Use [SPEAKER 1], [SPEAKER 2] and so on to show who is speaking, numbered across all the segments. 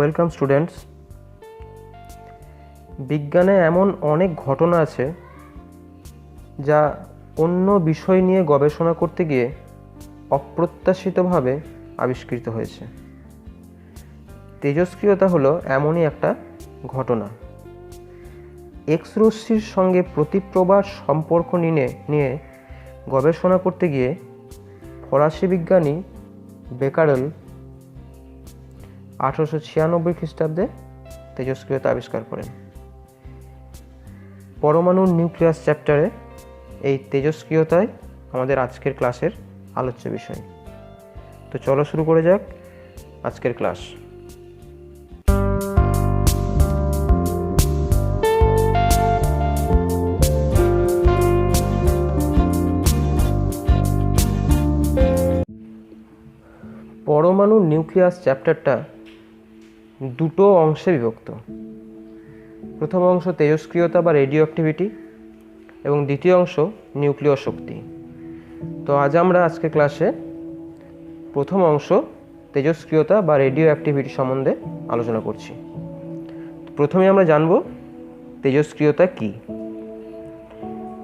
[SPEAKER 1] Welcome students. বিজ্ঞানে এমন অনেক ঘটনা আছে যা অন্য বিষয় নিয়ে গবেষণা করতে গিয়ে অপ্রত্যাশিতভাবে আবিষ্কৃত হয়েছে। তেজস্ক্রিয়তা হলো এমনই একটা ঘটনা। এক্স রশ্মির সঙ্গে প্রতিপ্রভার সম্পর্ক নিয়ে গবেষণা করতে গিয়ে ফরাসি বিজ্ঞানী বেকারেল 1896 খ্রিস্টাব্দে তেজস্ক্রিয়তা আবিষ্কার করেন। পরমাণুর নিউক্লিয়াস চ্যাপ্টারে এই তেজস্ক্রিয়তাই আমাদের আজকের ক্লাসের আলোচ্য বিষয়। তো চলো শুরু করে যাক আজকের ক্লাস। পরমাণুর নিউক্লিয়াস চ্যাপ্টারটা দুটো অংশে বিভক্ত। প্রথম অংশ তেজস্ক্রিয়তা বা রেডিও অ্যাক্টিভিটি এবং দ্বিতীয় অংশ নিউক্লিয় শক্তি। তো আজ আমরা আজকের ক্লাসে প্রথম অংশ তেজস্ক্রিয়তা বা রেডিও অ্যাক্টিভিটি সম্বন্ধে আলোচনা করছি। প্রথমে আমরা জানব তেজস্ক্রিয়তা কী।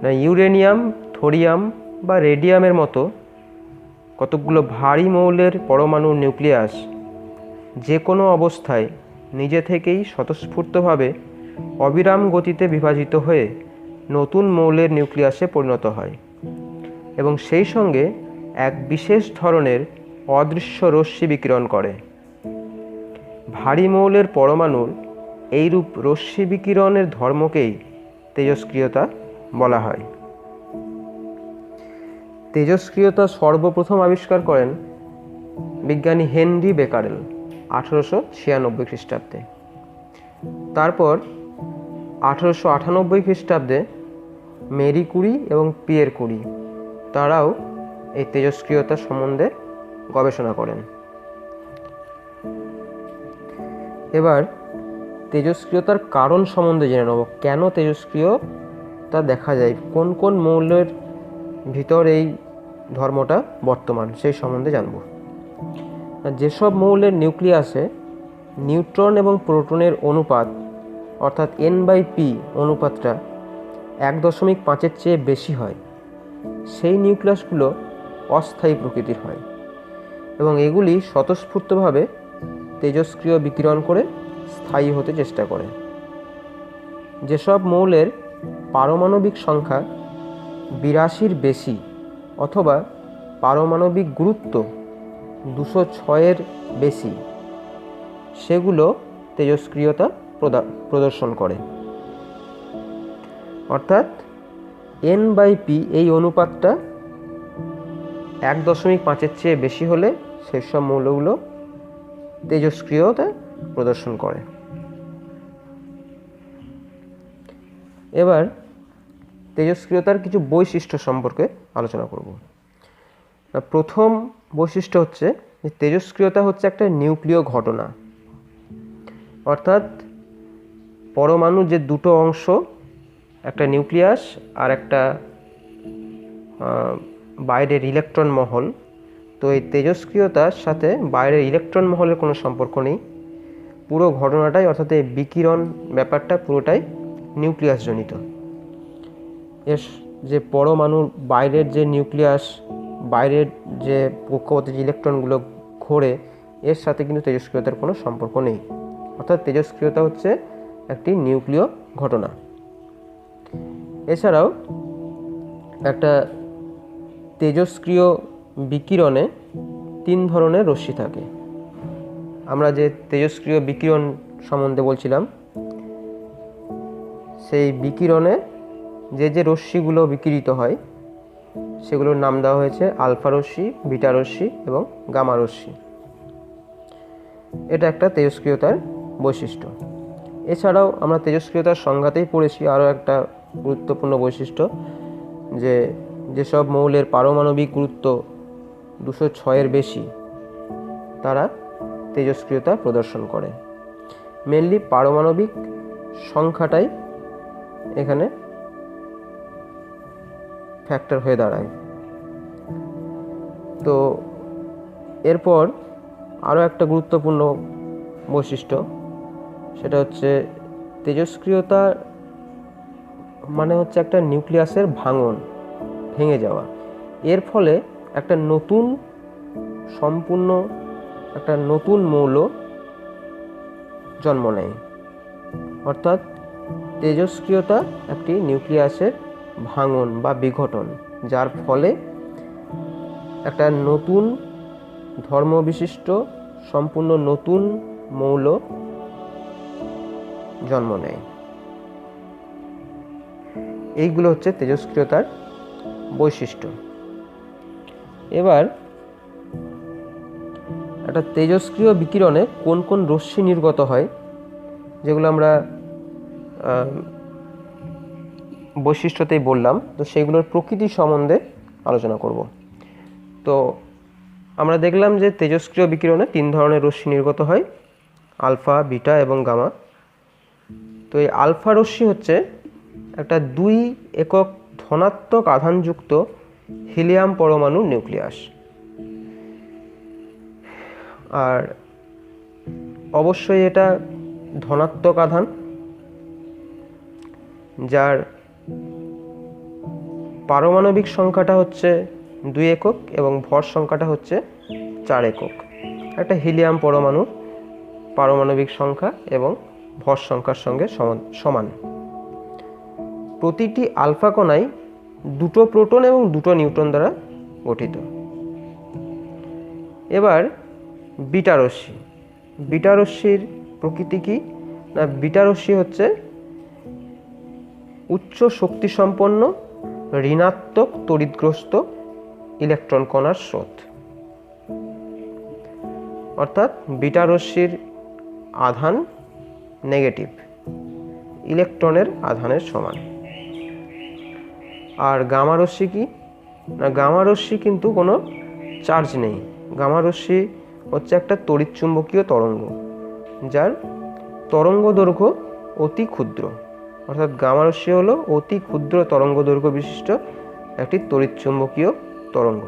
[SPEAKER 1] না, ইউরেনিয়াম, থোরিয়াম বা রেডিয়ামের মতো কতকগুলো ভারী মৌলের পরমাণুর নিউক্লিয়াস যে কোনো অবস্থায় নিজে থেকেই স্বতঃস্ফূর্তভাবে অবিরাম গতিতে বিভাজিত হয়ে নতুন মৌলের নিউক্লিয়াসে পরিণত হয় এবং সেই সঙ্গে এক বিশেষ ধরনের অদৃশ্য রশ্মি বিকিরণ করে। ভারী মৌলের পরমাণুর এইরূপ রশ্মি বিকিরণের ধর্মকেই তেজস্ক্রিয়তা বলা হয়। তেজস্ক্রিয়তা সর্বপ্রথম আবিষ্কার করেন বিজ্ঞানী হেনরি বেকারেল 1896 খ্রিস্টাব্দে। তারপর 1898 খ্রিস্টাব্দে মেরি কুরি এবং পিয়ের কুরি তারাও এই তেজস্ক্রিয়তা সম্বন্ধে গবেষণা করেন। এবার তেজস্ক্রিয়তার কারণ সম্বন্ধে জেনে নেব। কেন তেজস্ক্রিয়তা দেখা যায়, কোন কোন মৌলের ভিতর এই ধর্মটা বর্তমান, সেই সম্বন্ধে জানব। যেসব মৌলের নিউক্লিয়াসে নিউট্রন এবং প্রোটনের অনুপাত অর্থাৎ N/P অনুপাতটা 1.5-এর চেয়ে বেশি হয়, সেই নিউক্লিয়াসগুলো অস্থায়ী প্রকৃতির হয় এবং এগুলি স্বতঃস্ফূর্তভাবে তেজস্ক্রিয় বিকিরণ করে স্থায়ী হতে চেষ্টা করে। যেসব মৌলের পারমাণবিক সংখ্যা 82-এর বেশি অথবা পারমাণবিক গুরুত্ব 206-এর বেশি, সেগুলো তেজস্ক্রিয়তা প্রদর্শন করে। অর্থাৎ N/P এই অনুপাতটা 1.5-এর চেয়ে বেশি হলে সেসব মৌলগুলো তেজস্ক্রিয়তা প্রদর্শন করে। এবার তেজস্ক্রিয়তার কিছু বৈশিষ্ট্য সম্পর্কে আলোচনা করব। প্রথম বৈশিষ্ট্য হচ্ছে যে তেজস্ক্রিয়তা হচ্ছে একটা নিউক্লিয় ঘটনা। অর্থাৎ পরমাণু যে দুটো অংশ, একটা নিউক্লিয়াস আর একটা বাইরের ইলেকট্রন মহল, তো এই তেজস্ক্রিয়তার সাথে বাইরের ইলেকট্রন মহলের কোনো সম্পর্ক নেই। পুরো ঘটনাটাই অর্থাৎ এই বিকিরণ ব্যাপারটা পুরোটাই নিউক্লিয়াস জনিত। এর যে পরমাণুর বাইরের যে নিউক্লিয়াস, বাইরের যে কক্ষপথে যে ইলেকট্রনগুলো ঘোরে, এর সাথে কিন্তু তেজস্ক্রিয়তার কোনো সম্পর্ক নেই। অর্থাৎ তেজস্ক্রিয়তা হচ্ছে একটি নিউক্লিয় ঘটনা। এছাড়াও একটা তেজস্ক্রিয় বিকিরণে 3 ধরনের রশ্মি থাকে। আমরা যে তেজস্ক্রিয় বিকিরণ সম্বন্ধে বলছিলাম, সেই বিকিরণে যে যে রশ্মিগুলো বিকিরিত হয় সেগুলোর নাম দেওয়া হয়েছে আলফা রশ্মি, বিটা রশ্মি এবং গামা রশ্মি। এটা একটা তেজস্ক্রিয়তার বৈশিষ্ট্য। এছাড়াও আমরা তেজস্ক্রিয়তার সংজ্ঞাতেই পড়েছি আরও একটা গুরুত্বপূর্ণ বৈশিষ্ট্য, যে যেসব মৌলের পারমাণবিক গুরুত্ব 206-এর বেশি তারা তেজস্ক্রিয়তা প্রদর্শন করে। মেনলি পারমাণবিক সংখ্যাটাই এখানে ফ্যাক্টর হয়ে দাঁড়ায়। তো এরপর আরও একটা গুরুত্বপূর্ণ বৈশিষ্ট্য, সেটা হচ্ছে তেজস্ক্রিয়তা মানে হচ্ছে একটা নিউক্লিয়াসের ভেঙে যাওয়া। এর ফলে একটা সম্পূর্ণ একটা নতুন মৌল জন্ম নেয়। অর্থাৎ তেজস্ক্রিয়তা একটি নিউক্লিয়াসের ভাঙন বা বিঘটন, যার ফলে একটা নতুন ধর্মবিশিষ্ট সম্পূর্ণ নতুন মৌল জন্ম নেয়। এইগুলো হচ্ছে তেজস্ক্রিয়তার বৈশিষ্ট্য। এবার একটা তেজস্ক্রিয় বিকিরণে কোন কোন রশ্মি নির্গত হয়, যেগুলো আমরা বৈশিষ্ট্যতেই বললাম, তো সেইগুলোর প্রকৃতি সম্বন্ধে আলোচনা করব। তো আমরা দেখলাম যে তেজস্ক্রিয় বিকিরণে 3 ধরনের রশ্মি নির্গত হয়, আলফা, বিটা এবং গামা। তো এই আলফা রশ্মি হচ্ছে একটা 2 একক ধনাত্মক আধানযুক্ত হিলিয়াম পরমাণু নিউক্লিয়াস। আর অবশ্যই এটা ধনাত্মক আধান, যার পারমাণবিক সংখ্যাটা হচ্ছে 2 একক এবং ভর সংখ্যাটা হচ্ছে 4 একক। একটা হিলিয়াম পরমাণুর পারমাণবিক সংখ্যা এবং ভর সংখ্যার সঙ্গে সমান। প্রতিটি আলফা কণাই 2 প্রোটন এবং 2 নিউট্রন দ্বারা গঠিত। এবার বিটা রশ্মি। বিটা রশ্মির প্রকৃতি কি না, বিটা রশ্মি হচ্ছে উচ্চ শক্তিসম্পন্ন ঋণাত্মক তড়িৎগ্রস্ত ইলেকট্রন কণার স্রোত। অর্থাৎ বিটা রশ্মির আধান নেগেটিভ, ইলেকট্রনের আধানের সমান। আর গামা রশ্মি কি না, গামা রশ্মি কিন্তু কোনো চার্জ নেই। গামা রশ্মি হচ্ছে একটা তড়িৎচুম্বকীয় তরঙ্গ, যার তরঙ্গ দৈর্ঘ্য অতি ক্ষুদ্র। অর্থাৎ গামা রশ্মি হলো অতি ক্ষুদ্র তরঙ্গ দৈর্ঘ্য বিশিষ্ট একটি তড়িৎচুম্বকীয় তরঙ্গ।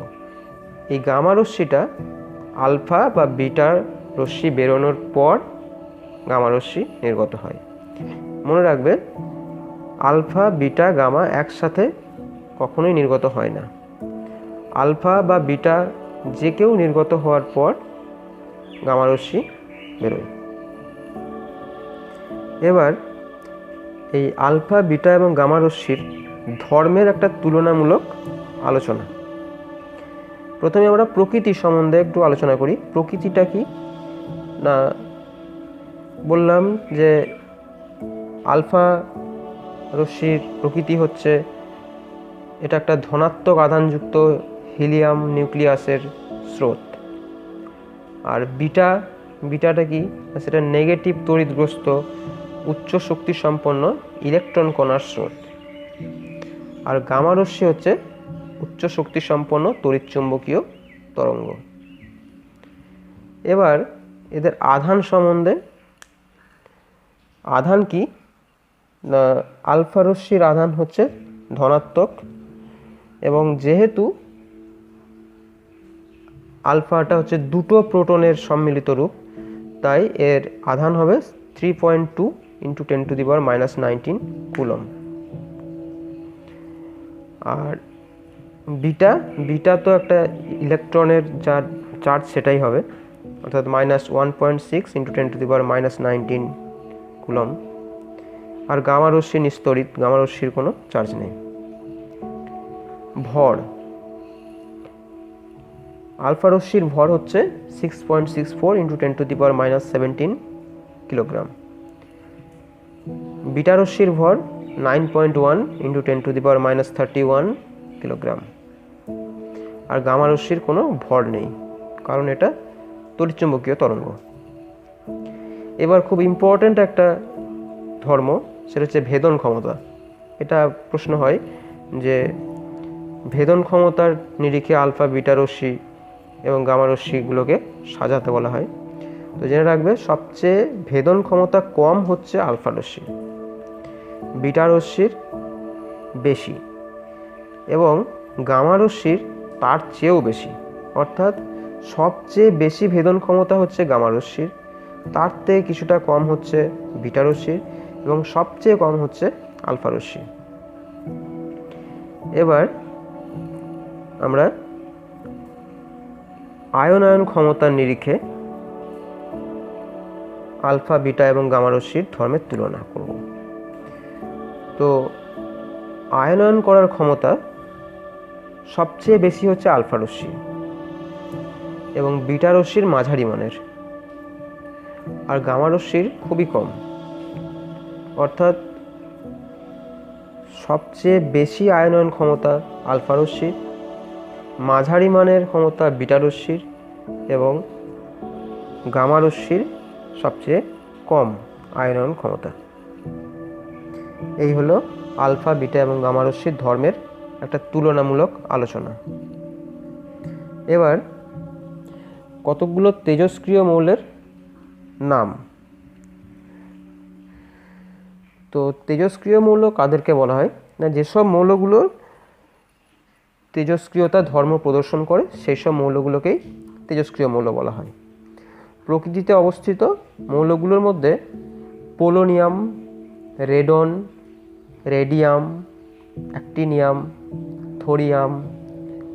[SPEAKER 1] এই গামা রশ্মিটা আলফা বা বিটা রশ্মি বেরোনোর পর গামা রশ্মি নির্গত হয়। মনে রাখবে, আলফা, বিটা, গামা একসাথে কখনোই নির্গত হয় না। আলফা বা বিটা যে কেউ নির্গত হওয়ার পর গামা রশ্মি বেরোয়। এবার এই আলফা, বিটা এবং গামা রশ্মির ধর্মের একটা তুলনামূলক আলোচনা। প্রথমে আমরা প্রকৃতি সম্বন্ধে একটু আলোচনা করি। প্রকৃতিটা কি না, বললাম যে আলফা রশ্মির প্রকৃতি হচ্ছে এটা একটা ধনাত্মক আধানযুক্ত হিলিয়াম নিউক্লিয়াসের স্রোত। আর বিটাটা কি, সেটা নেগেটিভ তড়িৎগ্রস্ত উচ্চ শক্তি সম্পন্ন ইলেকট্রন কণার স্রোত। আর গামা রশ্মি হচ্ছে উচ্চ শক্তি সম্পন্ন তড়িৎচুম্বকীয় তরঙ্গ। এবার এদের আধান সম্বন্ধে। আধান কি না, আলফা রশ্মির আধান হচ্ছে ধনাত্মক, এবং যেহেতু আলফাটা হচ্ছে 2 প্রোটনের সম্মিলিত রূপ, তাই এর আধান হবে 3.2 × 10⁻⁻19 কুলম। আর বিটা তো একটা ইলেকট্রনের যার চার্জ সেটাই হবে, অর্থাৎ -1.6 × 10⁻⁻19 কুলম। আর গামা রশ্মি নিস্তড়িত, গামা রশ্মির কোনো চার্জ নেই। ভর, আলফা রশ্মির ভর হচ্ছে 6.64 × 10⁻⁻17 কিলোগ্রাম। বিটা রশ্মির ভর 9.1 × 10⁻31 কিলোগ্রাম। আর গামা রশ্মির কোনো ভর নেই, কারণ এটা তড়িৎচুম্বকীয় তরঙ্গ। এবার খুব ইম্পর্ট্যান্ট একটা ধর্ম, সেটা হচ্ছে ভেদন ক্ষমতা। এটা প্রশ্ন হয় যে ভেদন ক্ষমতার নিরিখে আলফা, বিটা রশ্মি এবং গামা রশ্মিগুলোকে সাজাতে বলা হয়। তো জেনে রাখবে, সবচেয়ে ভেদন ক্ষমতা কম হচ্ছে আলফা রশ্মি, বিটা রশ্মির বেশি, এবং গামা রশ্মির তার চেয়েও বেশি। অর্থাৎ সবচেয়ে বেশি ভেদন ক্ষমতা হচ্ছে গামা রশ্মির, তার থেকে কিছুটা কম হচ্ছে বিটা রশ্মির এবং সবচেয়ে কম হচ্ছে আলফা রশ্মি। এবার আমরা আয়নায়ন ক্ষমতার নিরিখে আলফা, বিটা এবং গামা রশ্মির ধর্মের তুলনা করব। তো আয়নায়ন করার ক্ষমতা সবচেয়ে বেশি হচ্ছে আলফা রশ্মি এবং বিটা রশ্মির মাঝারি মানের, আর গামা রশ্মির খুবই কম। অর্থাৎ সবচেয়ে বেশি আয়নায়ন ক্ষমতা আলফা রশ্মির, মাঝারি মানের ক্ষমতা বিটা রশ্মির এবং গামা রশ্মির সবচেয়ে কম আয়নায়ন ক্ষমতা। এই হলো আলফা, বিটা এবং গামা রশ্মির ধর্মের একটা তুলনামূলক আলোচনা। এবার কতকগুলো তেজস্ক্রিয় মৌলের নাম। তো তেজস্ক্রিয় মৌল কাদেরকে বলা হয় না, যেসব মৌলগুলোর তেজস্ক্রিয়তা ধর্ম প্রদর্শন করে সেই সব মৌলগুলোকেই তেজস্ক্রিয় মৌল বলা হয়। প্রকৃতিতে অবস্থিত মৌলগুলোর মধ্যে polonium, radon, radium, actinium, thorium,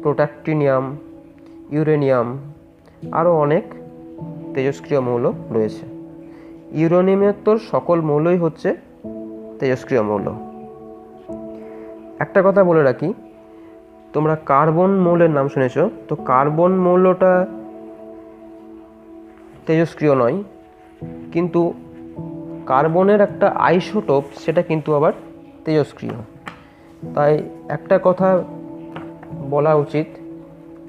[SPEAKER 1] protactinium, uranium আরও অনেক তেজস্ক্রিয় মৌল রয়েছে। ইউরেনিয়ামের সকল মৌলই হচ্ছে তেজস্ক্রিয় মৌল। একটা কথা বলে রাখি, তোমরা কার্বন মৌলের নাম শুনেছ, তো কার্বন মৌলটা তেজস্ক্রিয় নয়, কিন্তু কার্বনের একটা আইসোটোপ সেটা কিন্তু আবার তেজস্ক্রিয়। তাই একটা কথা বলা উচিত,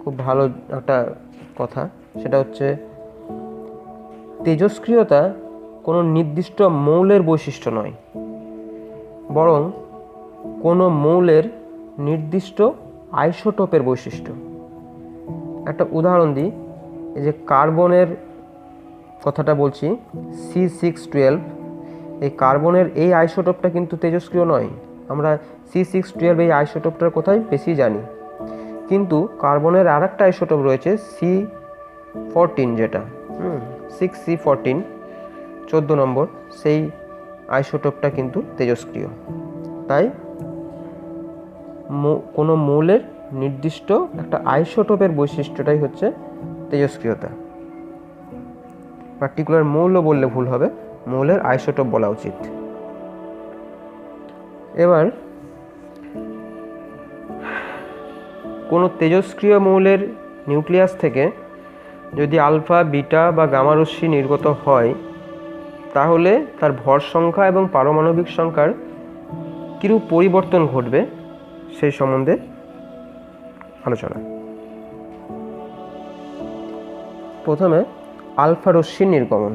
[SPEAKER 1] খুব ভালো একটা কথা, সেটা হচ্ছে তেজস্ক্রিয়তা কোনো নির্দিষ্ট মৌলের বৈশিষ্ট্য নয়, বরং কোনো মৌলের নির্দিষ্ট আইসোটোপের বৈশিষ্ট্য। একটা উদাহরণ দিই, এই যে কার্বনের কথাটা বলছি, C612, এই কার্বনের এই আইসোটোপটা কিন্তু তেজস্ক্রিয় নয়। আমরা C612 এই আইসোটোপটার কথাই বেশি জানি, কিন্তু কার্বনের আর একটা আইসোটোপ রয়েছে C14, যেটা 6C14, 14 নম্বর, সেই আইসোটোপটা কিন্তু তেজস্ক্রিয়। তাই কোনো মৌলের নির্দিষ্ট একটা আইসোটোপের বৈশিষ্ট্যটাই হচ্ছে তেজস্ক্রিয়তা। পার্টিকুলার মৌল বললে ভুল হবে, মৌলের আইসোটোপ বলা উচিত। এবার কোনো তেজস্ক্রিয় মৌলের নিউক্লিয়াস থেকে যদি আলফা, বিটা বা গামা রশ্মি নির্গত হয়, তাহলে তার ভর সংখ্যা এবং পারমাণবিক সংখ্যার কিরূপ পরিবর্তন ঘটবে সেই সম্বন্ধে আলোচনা। প্রথমে আলফা রশ্মির নির্গমন।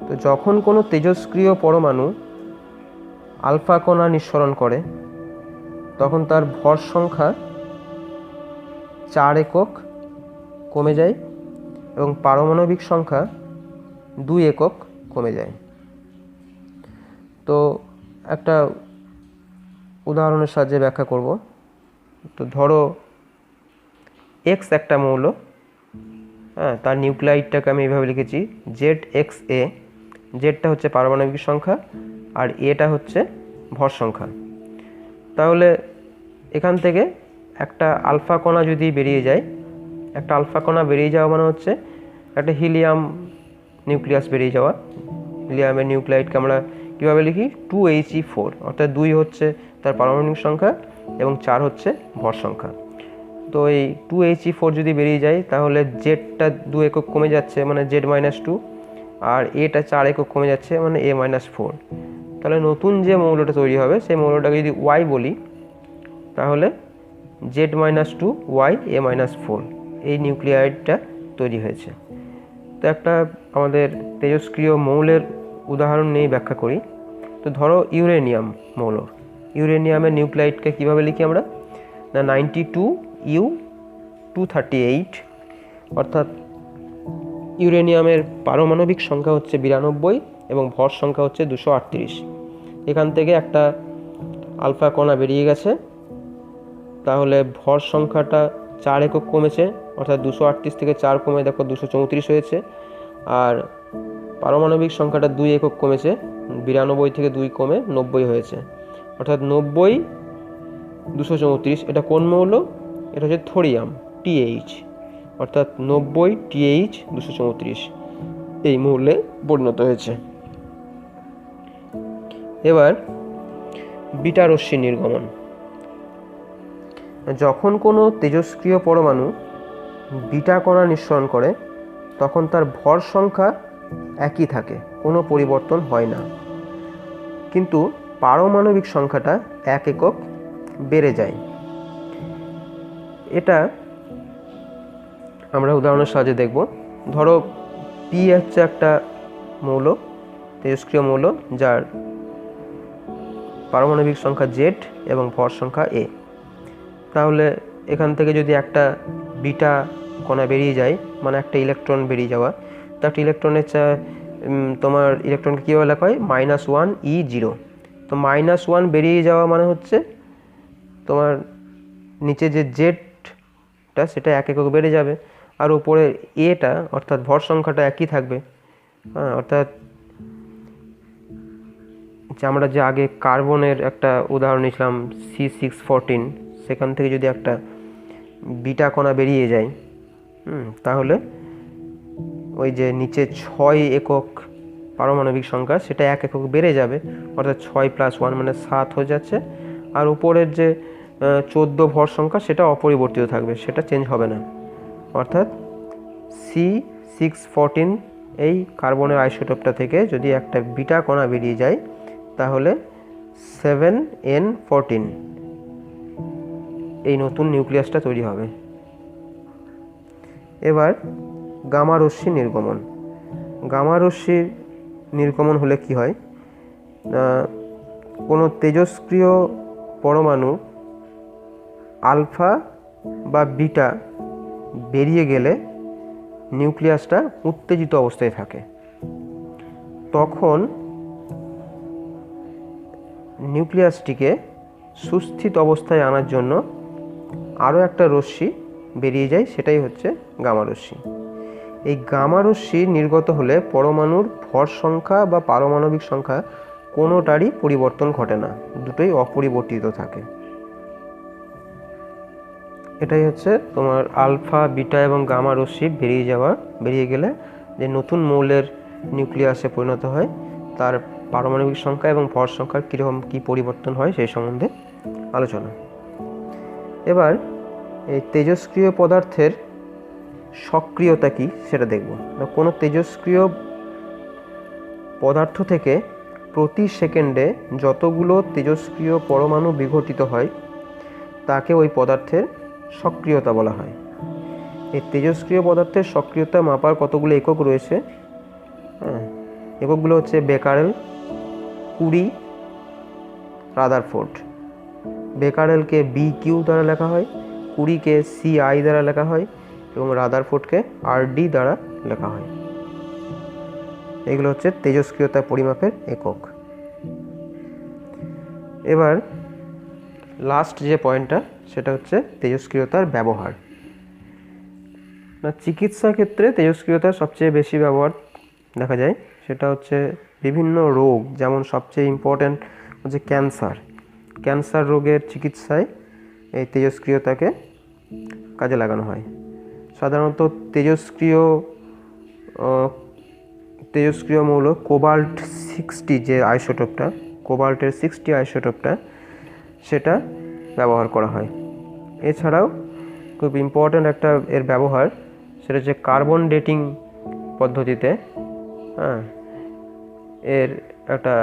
[SPEAKER 1] তো যখন কোনো তেজস্ক্রিয় পরমাণু আলফা কণা নিঃসরণ করে, তখন তার ভর সংখ্যা 4 একক কমে যায় এবং পারমাণবিক সংখ্যা 2 একক কমে যায়। তো একটা উদাহরণের সাহায্যে ব্যাখ্যা করব। তো ধরো X একটা মৌল, তার নিউক্লাইডটাকে আমি এইভাবে লিখেছি ZXA। জেডটা হচ্ছে পারমাণবিক সংখ্যা আর এটা হচ্ছে ভর সংখ্যা। তাহলে এখান থেকে একটা আলফা কণা যদি বেরিয়ে যায়, একটা আলফা কণা বেরিয়ে যাওয়া মানে হচ্ছে একটা হিলিয়াম নিউক্লিয়াস বেরিয়ে যাওয়া। হিলিয়ামের নিউক্লাইডকে আমরা কীভাবে লিখি, 2He4, অর্থাৎ 2 হচ্ছে তার পারমাণবিক সংখ্যা এবং 4 হচ্ছে ভর সংখ্যা। তো এই 2He4 যদি বেরিয়ে যায়, তাহলে জেডটা 2 একক কমে যাচ্ছে মানে Z-2, আর এটা 4 একক কমে যাচ্ছে মানে A-4। তাহলে নতুন যে মৌলটা তৈরি হবে সেই মৌলটাকে যদি Y বলি, তাহলে Z-2Y A-4 এই নিউক্লিয়াইডটা তৈরি হয়েছে। তো একটা আমাদের তেজস্ক্রিয় মৌলের উদাহরণ নিয়ে ব্যাখ্যা করি। তো ধরো ইউরেনিয়াম মৌল, ইউরেনিয়ামের নিউক্লাইডকে কীভাবে লিখি আমরা, না 92U238, অর্থাৎ ইউরেনিয়ামের পারমাণবিক সংখ্যা হচ্ছে 92 এবং ভর সংখ্যা হচ্ছে 238। এখান থেকে একটা আলফা কণা বেরিয়ে গেছে, তাহলে ভর সংখ্যাটা 4 একক কমেছে, অর্থাৎ 238 থেকে 4 কমে দেখো 234 হয়েছে, আর পারমাণবিক সংখ্যাটা 2 একক কমেছে, 92 থেকে 2 কমে 90 হয়েছে, অর্থাৎ 90 234। এটা কোন মৌল? এটা হচ্ছে থোরিয়াম, TH, অর্থাৎ 90 TH 234 এই মৌলে পরিণত হয়েছে। এবার বিটা রশ্মি নির্গমন। যখন কোনো তেজস্ক্রিয় পরমাণু বিটা কণা নিঃসরণ করে তখন তার ভর সংখ্যা একই থাকে, কোনো পরিবর্তন হয় না, কিন্তু পারমাণবিক সংখ্যাটা 1 একক বেড়ে যায়। এটা আমরা উদাহরণের সাহায্যে দেখব। ধরো পি হচ্ছে একটা মৌল, তেজস্ক্রিয় মৌল, যার পারমাণবিক সংখ্যা Z এবং ভর সংখ্যা A। তাহলে এখান থেকে যদি একটা বিটা কণা বেরিয়ে যায়, মানে একটা ইলেকট্রন বেরিয়ে যাওয়া, তো একটা ইলেকট্রনের তোমার ইলেকট্রনকে কীভাবে লেখা হয়? -1 E0। তো -1 বেরিয়ে যাওয়া মানে হচ্ছে তোমার নিচে যে জেডটা সেটা 1 একক বেড়ে যাবে, আর উপরে এটা অর্থাৎ ভর সংখ্যাটা একই থাকবে। হ্যাঁ, অর্থাৎ যে আমরা যে আগে কার্বনের একটা উদাহরণ নিয়েছিলাম C614, সেখান থেকে যদি একটা বিটা কণা বেরিয়ে যায়, তাহলে ওই যে নিচে 6 একক পারমাণবিক সংখ্যা সেটা 1 একক বেড়ে যাবে, অর্থাৎ 6 + 1 মানে 7 হয়ে যাচ্ছে, আর উপরের যে 14 ভর সংখ্যা সেটা অপরিবর্তিত থাকবে, সেটা চেঞ্জ হবে না। অর্থাৎ C614 এই কার্বনের আইসোটোপটা থেকে যদি একটা বিটা কণা বেরিয়ে যায় তাহলে 7N14 এই নতুন নিউক্লিয়াসটা তৈরি হবে। এবার গামা রশ্মি নির্গমন। গামা রশ্মি নির্গমন হলে কি হয়? কোনো তেজস্ক্রিয় পরমাণু আলফা বা বিটা বেরিয়ে গেলে নিউক্লিয়াসটা উত্তেজিত অবস্থায় থাকে, তখন নিউক্লিয়াসটিকে সুস্থিত অবস্থায় আনার জন্য আরও একটা রশ্মি বেরিয়ে যায়, সেটাই হচ্ছে গামা রশ্মি। এই গামা রশ্মি নির্গত হলে পরমাণুর ভর সংখ্যা বা পারমাণবিক সংখ্যা কোনোটারই পরিবর্তন ঘটে না, দুটোই অপরিবর্তিত থাকে। এটাই হচ্ছে তোমার আলফা, বিটা এবং গামা রশ্মি বেরিয়ে গেলে যে নতুন মৌলের নিউক্লিয়াসে পরিণত হয় তার পারমাণবিক সংখ্যা এবং ভর সংখ্যার কীরকম কী পরিবর্তন হয় সেই সম্বন্ধে আলোচনা। এবার এই তেজস্ক্রিয় পদার্থের সক্রিয়তা কী সেটা দেখব। কোনো তেজস্ক্রিয় পদার্থ থেকে প্রতি সেকেন্ডে যতগুলো তেজস্ক্রিয় পরমাণু বিঘটিত হয় তাকে ওই পদার্থের সক্রিয়তা বলা হয়। এই তেজস্ক্রিয় পদার্থের সক্রিয়তা মাপার কতগুলো একক রয়েছে। এককগুলো হচ্ছে বেকারেল, কুরি, রাদারফোর্ড। বেকারেলকে BQ দ্বারা লেখা হয়, কুরিকে CI দ্বারা লেখা হয় এবং রাদারফোর্ডকে RD দ্বারা লেখা হয়। এগুলো হচ্ছে তেজস্ক্রিয়তা পরিমাপের একক। এবার লাস্ট যে পয়েন্টটা সেটা হচ্ছে তেজস্ক্রিয়তার ব্যবহার। চিকিৎসা ক্ষেত্রে তেজস্ক্রিয়তার সবচেয়ে বেশি ব্যবহার দেখা যায়, সেটা হচ্ছে বিভিন্ন রোগ, যেমন সবচেয়ে ইম্পর্ট্যান্ট হচ্ছে ক্যান্সার রোগের চিকিৎসায় এই তেজস্ক্রিয়তাকে কাজে লাগানো হয়। সাধারণত তেজস্ক্রিয় মৌল কোবাল্ট-60 যে আইসোটোপটা, কোবাল্টের 60 আইসোটোপটা, সেটা ব্যবহার করা হয়। এছাড়াও খুব ইম্পর্ট্যান্ট একটা এর ব্যবহার, সেটা হচ্ছে কার্বন ডেটিং পদ্ধতিতে। এর একটা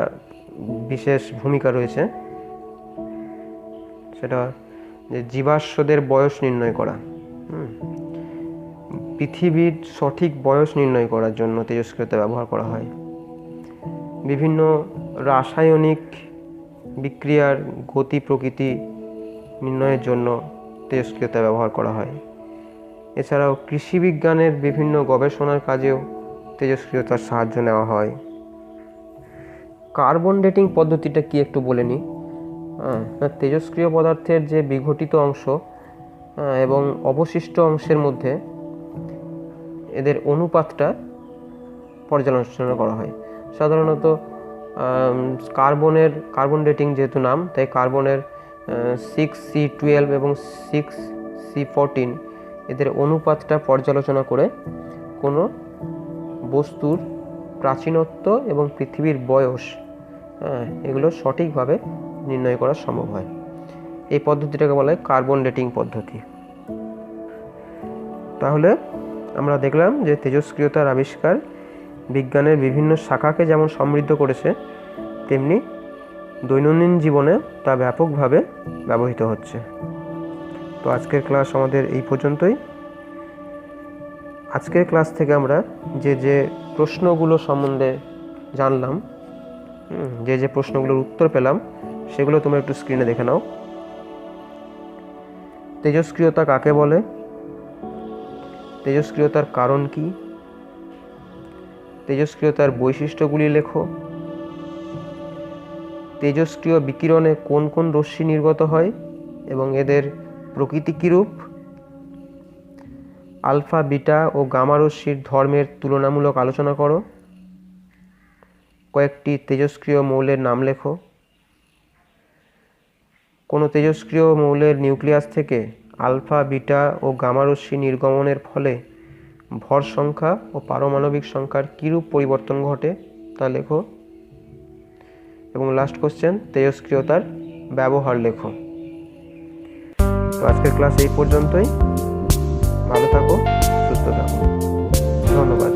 [SPEAKER 1] বিশেষ ভূমিকা রয়েছে, সেটা যে জীবাশ্মদের বয়স নির্ণয় করা। পৃথিবীর সঠিক বয়স নির্ণয় করার জন্য তেজস্ক্রিয়তা ব্যবহার করা হয়। বিভিন্ন রাসায়নিক বিক্রিয়ার গতি প্রকৃতি নির্ণয়ের জন্য তেজস্ক্রিয়তা ব্যবহার করা হয়। এছাড়াও কৃষি বিজ্ঞানের বিভিন্ন গবেষণার কাজেও তেজস্ক্রিয়তার সাহায্য নেওয়া হয়। কার্বন ডেটিং পদ্ধতিটা কি একটু বলে নিই। তেজস্ক্রিয় পদার্থের যে বিঘটিত অংশ এবং অবশিষ্ট অংশের মধ্যে এদের অনুপাতটা পর্যালোচনা করা হয়। সাধারণত কার্বন ডেটিং যেহেতু নাম, তাই কার্বনের 6C12 এবং 6C14 এদের অনুপাতটা পর্যালোচনা করে কোনো বস্তুর প্রাচীনত্ব এবং পৃথিবীর বয়স এগুলো সঠিকভাবে নির্ণয় করা সম্ভব হয়। এই পদ্ধতিটাকে বলা হয় কার্বন ডেটিং পদ্ধতি। তাহলে আমরা দেখলাম যে তেজস্ক্রিয়তার আবিষ্কার বিজ্ঞানের বিভিন্ন শাখাকে যেমন সমৃদ্ধ করেছে, তেমনি দৈনন্দিন জীবনে তা ব্যাপকভাবে ব্যবহৃত হচ্ছে। তো আজকের ক্লাস আমাদের এই পর্যন্তই। আজকের ক্লাস থেকে আমরা যে প্রশ্নগুলো সম্বন্ধে জানলাম, যে প্রশ্নগুলোর উত্তর পেলাম, সেগুলো তোমরা একটু স্ক্রিনে দেখে নাও। তেজস্ক্রিয়তা কাকে বলে? তেজস্ক্রিয়তার কারণ কি? তেজস্ক্রিয়তার বৈশিষ্ট্যগুলি লেখো। তেজস্ক্রিয় বিকিরণে কোন কোন রশ্মি নির্গত হয় এবং এদের প্রকৃতি কীরূপ? আলফা, বিটা ও গামা রশ্মির ধর্মের তুলনামূলক আলোচনা করো। কয়েকটি তেজস্ক্রিয় মৌলের নাম লেখো। কোনো তেজস্ক্রিয় মৌলের নিউক্লিয়াস থেকে আলফা, বিটা ও গামা রশ্মি নির্গমনের ফলে ভর সংখ্যা ও পারমাণবিক সংখ্যার কীরূপ পরিবর্তন ঘটে তা লেখো। এবং লাস্ট কোশ্চেন, তেজস্ক্রিয়তার ব্যবহার লেখো। তো আজকের ক্লাস এই পর্যন্তই। ভালো থাকো, সুস্থ থাকো। ধন্যবাদ।